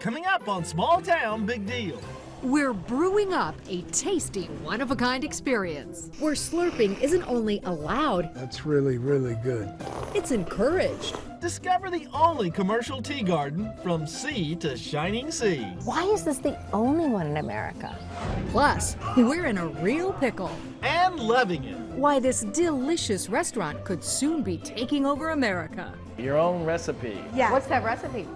Coming up on Small Town Big Deal. We're brewing up a tasty, one-of-a-kind experience where slurping isn't only allowed, That's really, really good. it's encouraged. Discover the only commercial tea garden from sea to shining sea. Why is this the only one in America? Plus, we're in a real pickle. And loving it. Why this delicious restaurant could soon be taking over America. Your own recipe. Yeah. What's that recipe?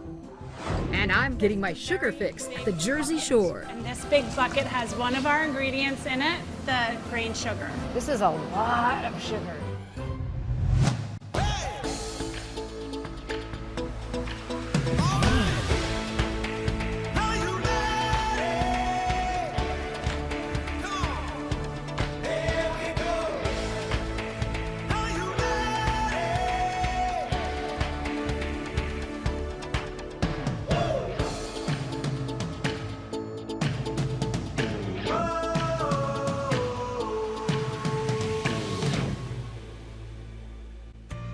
And I'm getting my sugar fix at the Jersey Shore. And this big bucket has one of our ingredients in it, the grain sugar. This is a lot of sugar.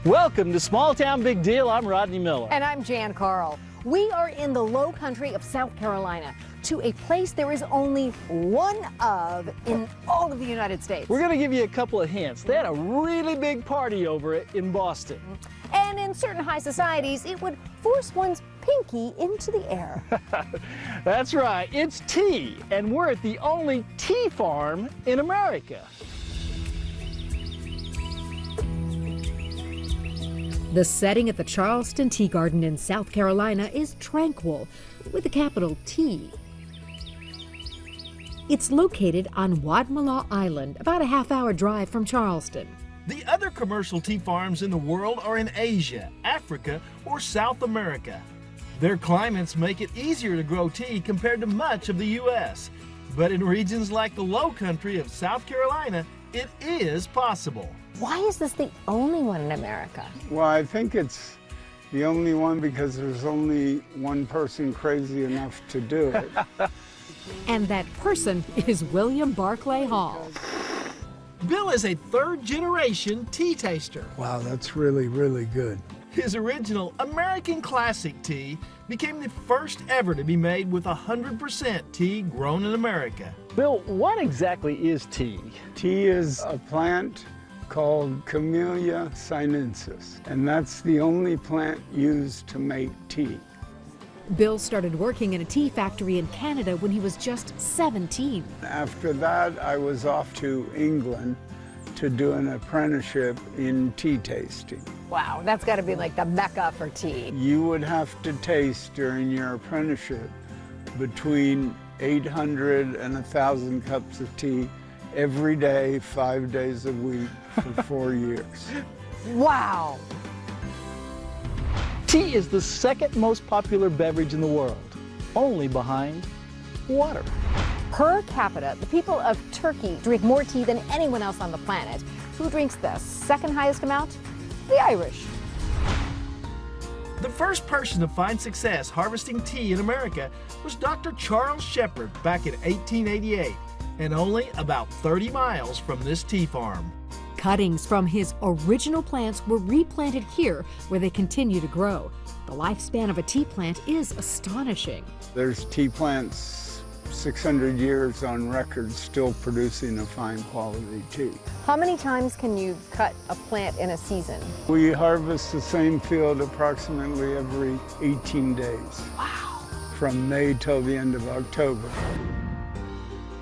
Welcome to Small Town Big Deal. I'm Rodney Miller. And I'm Jan Carl. We are in the low country of South Carolina to a place there is only one of in all of the United States. We're going to give you a couple of hints. They had a really big party over it in Boston. And in certain high societies, it would force one's pinky into the air. That's right. It's tea, and we're at the only tea farm in America. The setting at the Charleston Tea Garden in South Carolina is tranquil, with a capital T. It's located on Wadmalaw Island, about a half-hour drive from Charleston. The other commercial tea farms in the world are in Asia, Africa, or South America. Their climates make it easier to grow tea compared to much of the U.S. But in regions like the low country of South Carolina, it is possible. Why is this the only one in America? Well, I think it's the only one because there's only one person crazy enough to do it. And that person is William Barclay Hall. Bill is a third-generation tea taster. Wow, that's really, really good. His original American Classic tea became the first ever to be made with 100% tea grown in America. Bill, what exactly is tea? Tea is a plant called Camellia sinensis, and that's the only plant used to make tea. Bill started working in a tea factory in Canada when he was just 17. After that, I was off to England to do an apprenticeship in tea tasting. Wow, that's got to be like the mecca for tea. You would have to taste during your apprenticeship between 800 and 1,000 cups of tea every day, 5 days a week for 4 years. Wow. Tea is the second most popular beverage in the world, only behind water. Per capita, the people of Turkey drink more tea than anyone else on the planet. Who drinks the second highest amount? The Irish. The first person to find success harvesting tea in America was Dr. Charles Shepherd back in 1888, and only about 30 miles from this tea farm. Cuttings from his original plants were replanted here where they continue to grow. The lifespan of a tea plant is astonishing. There's tea plants 600 years on record still producing a fine quality tea. How many times can you cut a plant in a season? We harvest the same field approximately every 18 days. Wow. From May till the end of October.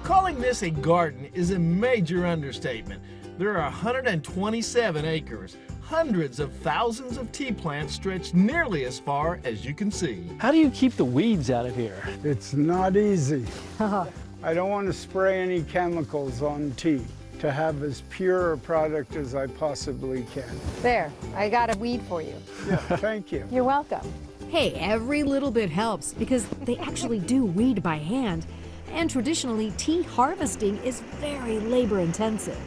Calling this a garden is a major understatement. There are 127 acres. Hundreds of thousands of tea plants stretch nearly as far as you can see. How do you keep the weeds out of here? It's not easy. I don't want to spray any chemicals on tea to have as pure a product as I possibly can. There, I got a weed for you. Yeah, thank you. You're welcome. Hey, every little bit helps because they actually do weed by hand. And traditionally, tea harvesting is very labor intensive.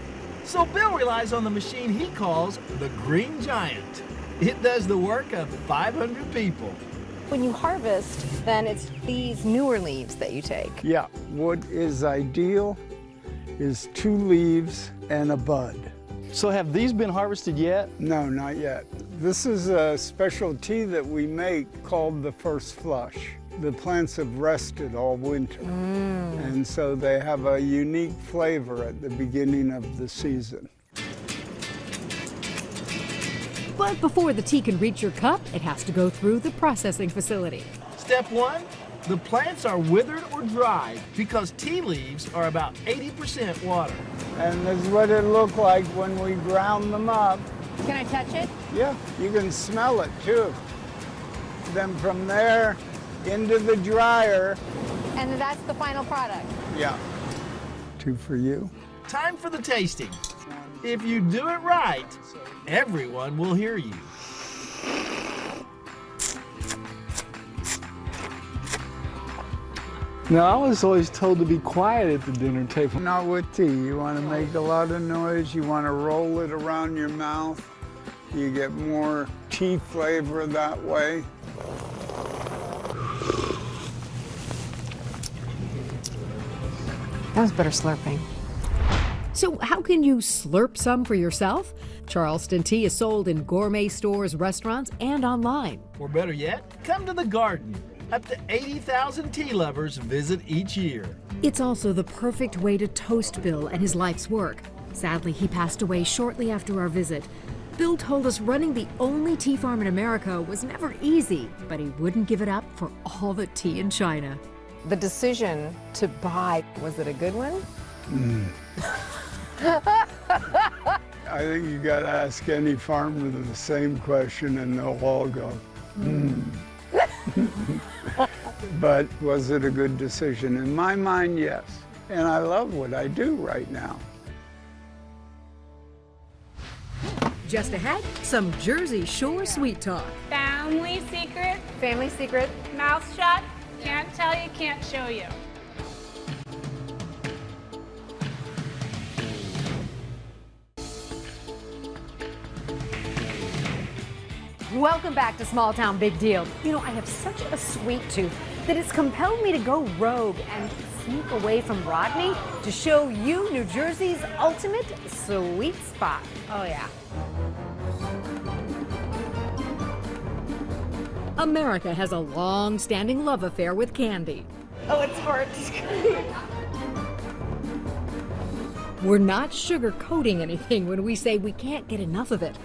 So Bill relies on the machine he calls the Green Giant. It does the work of 500 people. When you harvest, then it's these newer leaves that you take. Yeah, what is ideal is 2 leaves and a bud. So have these been harvested yet? No, not yet. This is a special tea that we make called the First Flush. The plants have rested all winter, and so they have a unique flavor at the beginning of the season. But before the tea can reach your cup, it has to go through the processing facility. Step 1, the plants are withered or dried because tea leaves are about 80% water. And this is what it looked like when we ground them up. Can I touch it? Yeah, you can smell it too. Then from there into the dryer. And that's the final product. Yeah. 2 for you. Time for the tasting. If you do it right, everyone will hear you. Now, I was always told to be quiet at the dinner table. Not with tea. You want to make a lot of noise. You want to roll it around your mouth. You get more tea flavor that way. That was better slurping. So how can you slurp some for yourself? Charleston tea is sold in gourmet stores, restaurants, and online. Or better yet, come to the garden. Up to 80,000 tea lovers visit each year. It's also the perfect way to toast Bill and his life's work. Sadly, he passed away shortly after our visit. Bill told us running the only tea farm in America was never easy, but he wouldn't give it up for all the tea in China. The decision to buy, was it a good one? I think you got to ask any farmer the same question and they'll all go, But was it a good decision? In my mind, yes. And I love what I do right now. Just ahead, some Jersey Shore sweet talk. Family secret, Family secret. mouth shut, can't tell you, can't show you. Welcome back to Small Town Big Deal. You know, I have such a sweet tooth that it's compelled me to go rogue and sneak away from Rodney to show you New Jersey's ultimate sweet spot. Oh, yeah. America has a long-standing love affair with candy. Oh, it's hard to scream. We're not sugarcoating anything when we say we can't get enough of it.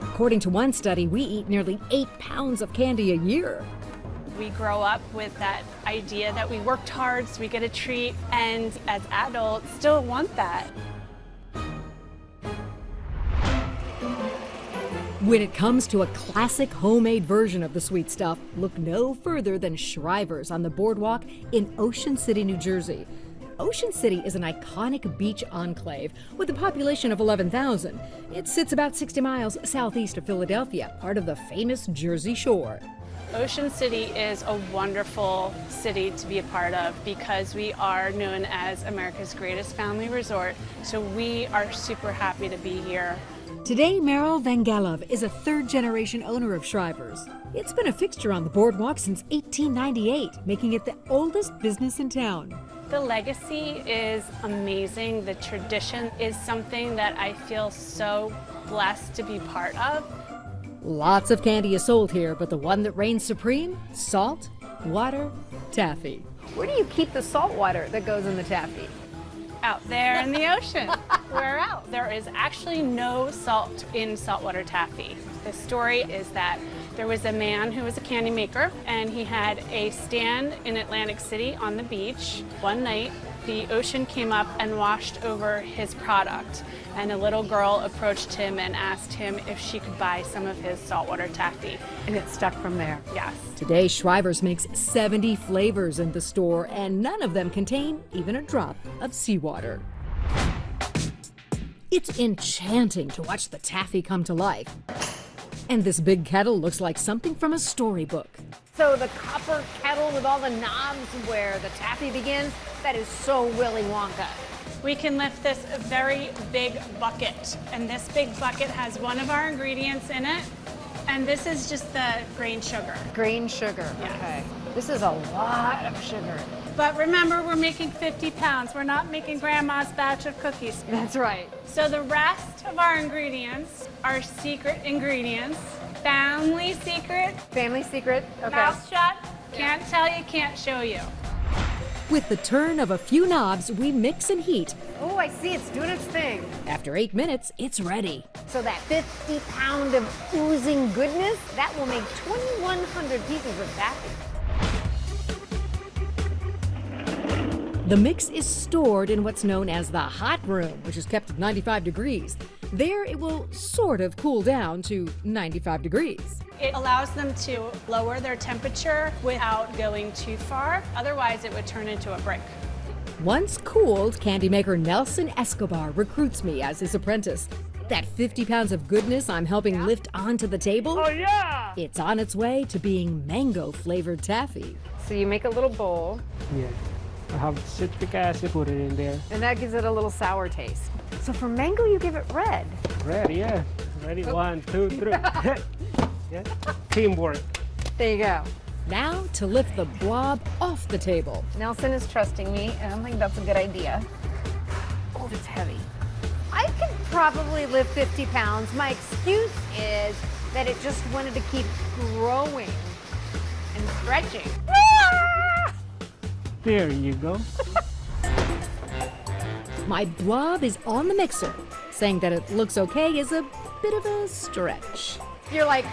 According to one study, we eat nearly 8 pounds of candy a year. We grow up with that idea that we worked hard so we get a treat, and as adults still want that. When it comes to a classic homemade version of the sweet stuff, look no further than Shriver's on the boardwalk in Ocean City, New Jersey. Ocean City is an iconic beach enclave with a population of 11,000. It sits about 60 miles southeast of Philadelphia, part of the famous Jersey Shore. Ocean City is a wonderful city to be a part of because we are known as America's greatest family resort, so we are super happy to be here. Today, Meryl Vangelov is a third-generation owner of Shriver's. It's been a fixture on the boardwalk since 1898, making it the oldest business in town. The legacy is amazing. The tradition is something that I feel so blessed to be part of. Lots of candy is sold here, but the one that reigns supreme? Salt, water, taffy. Where do you keep the salt water that goes in the taffy? Out there in the ocean. We're out. There is actually no salt in saltwater taffy. The story is that there was a man who was a candy maker, and he had a stand in Atlantic City on the beach. One night, the ocean came up and washed over his product, and a little girl approached him and asked him if she could buy some of his saltwater taffy. And it stuck from there. Yes. Today, Shriver's makes 70 flavors in the store, and none of them contain even a drop of seawater. It's enchanting to watch the taffy come to life. And this big kettle looks like something from a storybook. So the copper kettle with all the knobs where the taffy begins, that is so Willy Wonka. We can lift this very big bucket, and this big bucket has one of our ingredients in it, and this is just the grain sugar. Grain sugar, okay. This is a lot of sugar. But remember, we're making 50 pounds. We're not making grandma's batch of cookies. That's right. So the rest of our ingredients are secret ingredients. Family secret, Family secret, okay. mouth shut, Can't tell you, can't show you. With the turn of a few knobs, we mix and heat. Oh, I see, it's doing its thing. After 8 minutes, it's ready. So that 50 pound of oozing goodness, that will make 2,100 pieces of taffy. The mix is stored in what's known as the hot room, which is kept at 95 degrees. There, it will sort of cool down to 95 degrees. It allows them to lower their temperature without going too far. Otherwise, it would turn into a brick. Once cooled, candy maker Nelson Escobar recruits me as his apprentice. That 50 pounds of goodness I'm helping lift onto the table, Oh, yeah! it's on its way to being mango-flavored taffy. So you make a little bowl, Yeah. I have citric acid, put it in there. and that gives it a little sour taste. So for mango, you give it red. Ready, yeah. Ready, 1, 2, 3. Yeah. Teamwork. There you go. Now to lift the blob off the table. Nelson is trusting me, and I think that's a good idea. Oh, it's heavy. I could probably lift 50 pounds. My excuse is that it just wanted to keep growing and stretching. There you go. My blob is on the mixer. Saying that it looks okay is a bit of a stretch. You're like,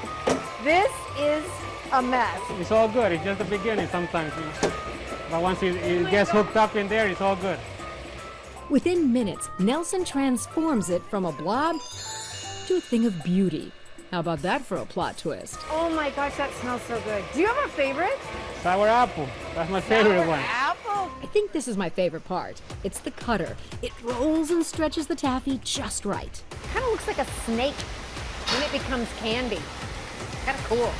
this is a mess. It's all good. It's just the beginning sometimes. But once it gets hooked up in there, it's all good. Within minutes, Nelson transforms it from a blob to a thing of beauty. How about that for a plot twist? Oh my gosh, that smells so good. Do you have a favorite? Sour apple. That's my favorite one. Apple. I think this is my favorite part. It's the cutter. It rolls and stretches the taffy just right. Kind of looks like a snake when it becomes candy. Kind of cool.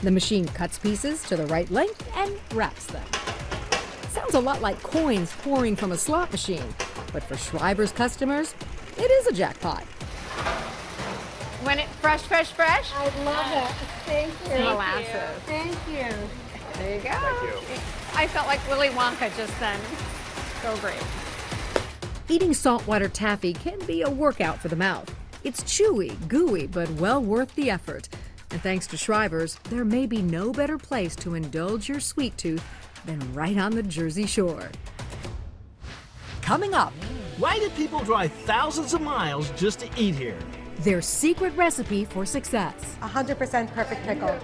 The machine cuts pieces to the right length and wraps them. Sounds a lot like coins pouring from a slot machine, but for Shriver's customers, it is a jackpot. When it fresh. I love it. Thank you. Molasses. Thank you. There you go. Thank you. I felt like Willy Wonka just then. So great. Eating saltwater taffy can be a workout for the mouth. It's chewy, gooey, but well worth the effort. And thanks to Shriver's, there may be no better place to indulge your sweet tooth than right on the Jersey Shore. Coming up, Why do people drive thousands of miles just to eat here? their secret recipe for success. 100% perfect pickle.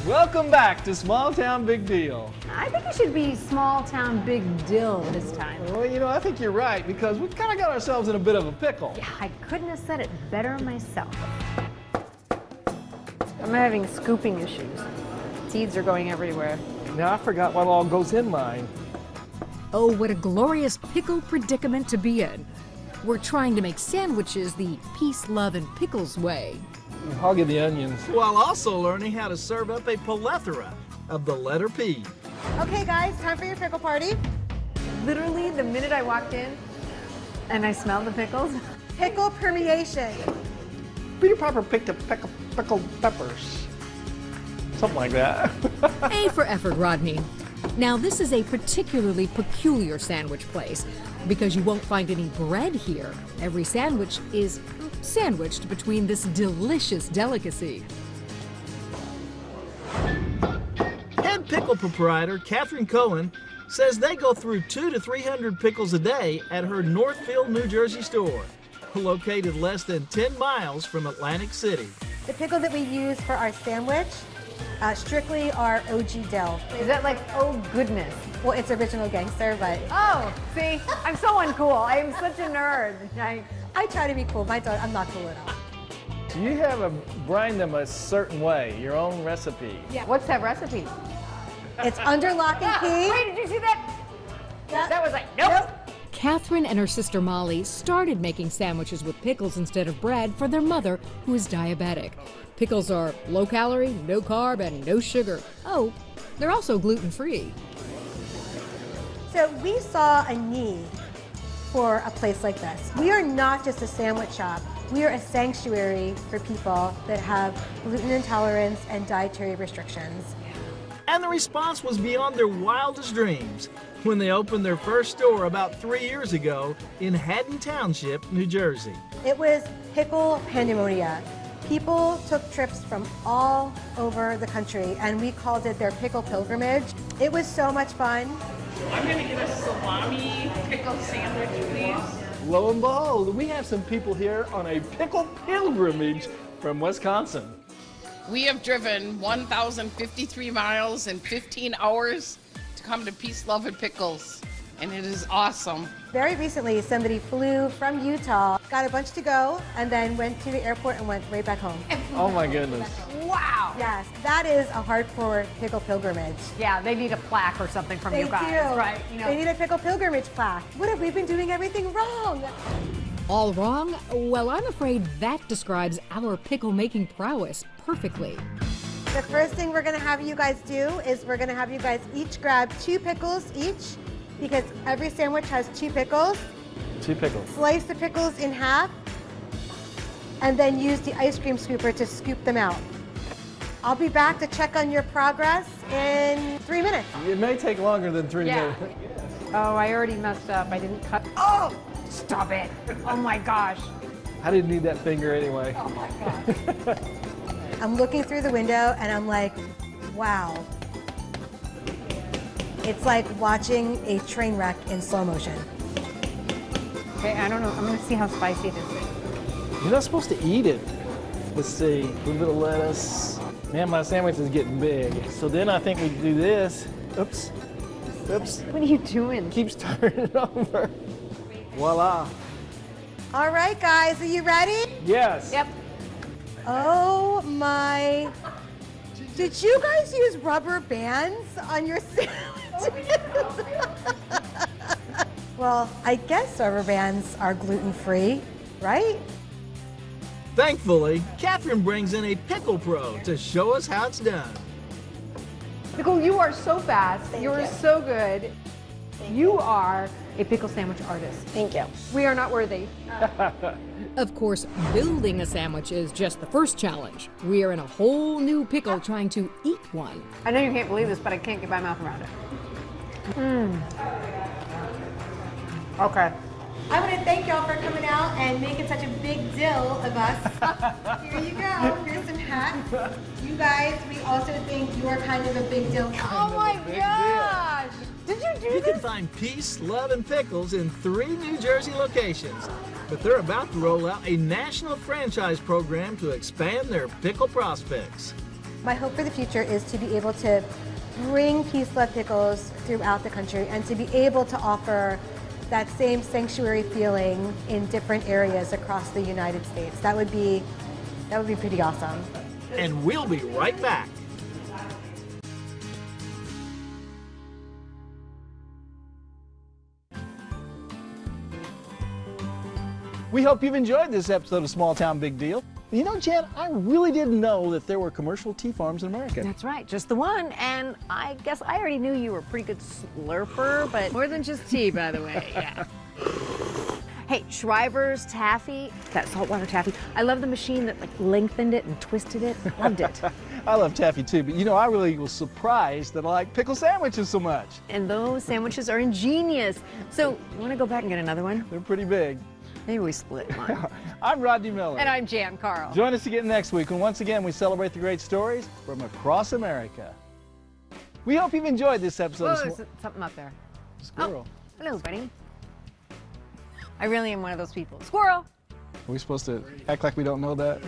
Welcome back to Small Town Big Deal. I think it should be small town big deal this time. Well, you know, I think you're right because we've kind of got ourselves in a bit of a pickle. Yeah, I couldn't have said it better myself. I'm having scooping issues. Seeds are going everywhere. Now, I forgot what all goes in mine. Oh, what a glorious pickle predicament to be in. We're trying to make sandwiches the peace, love, and pickles way. Hog the onions. While also learning how to serve up a plethora of the letter P. Okay, guys, time for your pickle party. Literally, the minute I walked in and I smelled the pickles, Pickle permeation. Peter Piper picked a pickled peppers. Something like that. A for effort, Rodney. Now, this is a particularly peculiar sandwich place because you won't find any bread here. Every sandwich is sandwiched between this delicious delicacy. Head pickle proprietor Catherine Cohen says they go through 200 to 300 pickles a day at her Northfield, New Jersey store, located less than 10 miles from Atlantic City. The pickle that we use for our sandwich, strictly our OG dill. is that like, oh goodness? Well, it's original gangster, but Oh, see, I'm so uncool. I am such a nerd. I try to be cool. I'm not cool at all. You have to brine them a certain way, your own recipe. What's that recipe? It's under lock and key. Wait, did you see that? Yep. That was like, nope. Catherine and her sister Molly started making sandwiches with pickles instead of bread for their mother, who is diabetic. Pickles are low calorie, no carb, and no sugar. Oh, they're also gluten-free. So we saw a need for a place like this. We are not just a sandwich shop. We are a sanctuary for people that have gluten intolerance and dietary restrictions. And the response was beyond their wildest dreams when they opened their first store about 3 years ago in Haddon Township, New Jersey. It was pickle pandemonia. People took trips from all over the country, and we called it their pickle pilgrimage. It was so much fun. I'm gonna get a salami pickle sandwich, please. Lo and behold, we have some people here on a pickle pilgrimage from Wisconsin. We have driven 1,053 miles in 15 hours to come to Peace, Love, and Pickles, and it is awesome. Very recently, somebody flew from Utah, got a bunch to go, and then went to the airport and went right back home. Oh my goodness. Wow. Yes, that is a hardcore pickle pilgrimage. Yeah, they need a plaque or something from They you guys, do. right? You know. They need a pickle pilgrimage plaque. What have we been doing everything wrong? All wrong? Well, I'm afraid that describes our pickle making prowess perfectly. The first thing we're gonna have you guys do is we're gonna have you guys each grab 2 pickles each, because every sandwich has 2 pickles. 2 pickles. Slice the pickles in half, and then use the ice cream scooper to scoop them out. I'll be back to check on your progress in 3 minutes. It may take longer than 3 Yeah. minutes. Oh, I already messed up. I didn't cut. Oh, stop it. Oh my gosh. I didn't need that finger anyway. Oh my gosh. I'm looking through the window and I'm like, wow. It's like watching a train wreck in slow motion. Okay, I don't know. I'm gonna see how spicy this is. You're not supposed to eat it. Let's see, a little bit of lettuce. Man, my sandwich is getting big. So then I think we do this. Oops, oops. What are you doing? Keeps turning over. Voila. All right, guys, are you ready? Yes. Yep. Oh my. Did you guys use rubber bands on your sandwiches? Well, I guess rubber bands are gluten-free, right? Thankfully, Catherine brings in a pickle pro to show us how it's done. Nicole, you are so fast. You're so good. You are a pickle sandwich artist. Thank you. We are not worthy. Of course, building a sandwich is just the first challenge. We are in a whole new pickle trying to eat one. I know you can't believe this, but I can't get my mouth around it. Okay. I want to thank y'all for coming out and making such a big deal of us. Here you go. Here's some hats. You guys, we also think you're kind of a big deal. Oh my gosh! Did you do You this? can find Peace, Love, and Pickles in 3 New Jersey locations, but they're about to roll out a national franchise program to expand their pickle prospects. My hope for the future is to be able to bring Peace, Love, Pickles throughout the country and to be able to offer that same sanctuary feeling in different areas across the United States. That would be pretty awesome. And we'll be right back. We hope you've enjoyed this episode of Small Town Big Deal. You know, Jan, I really didn't know that there were commercial tea farms in America. That's right, just the one. And I guess I already knew you were a pretty good slurper, but more than just tea, by the way. Yeah. Hey, Shriver's taffy, that saltwater taffy. I love the machine that like lengthened it and twisted it. Loved it. I love taffy too, but you know, I really was surprised that I like pickle sandwiches so much. And those sandwiches are ingenious. So, you want to go back and get another one? They're pretty big. Maybe we split one. I'm Rodney Miller. And I'm Jan Carl. Join us again next week when once again we celebrate the great stories from across America. We hope you've enjoyed this episode Whoa, of there's something up there. Squirrel. Hello, buddy. I really am one of those people. Squirrel! Are we supposed to act like we don't know that?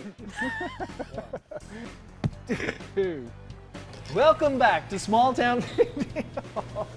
Welcome back to Small Town Big Deal.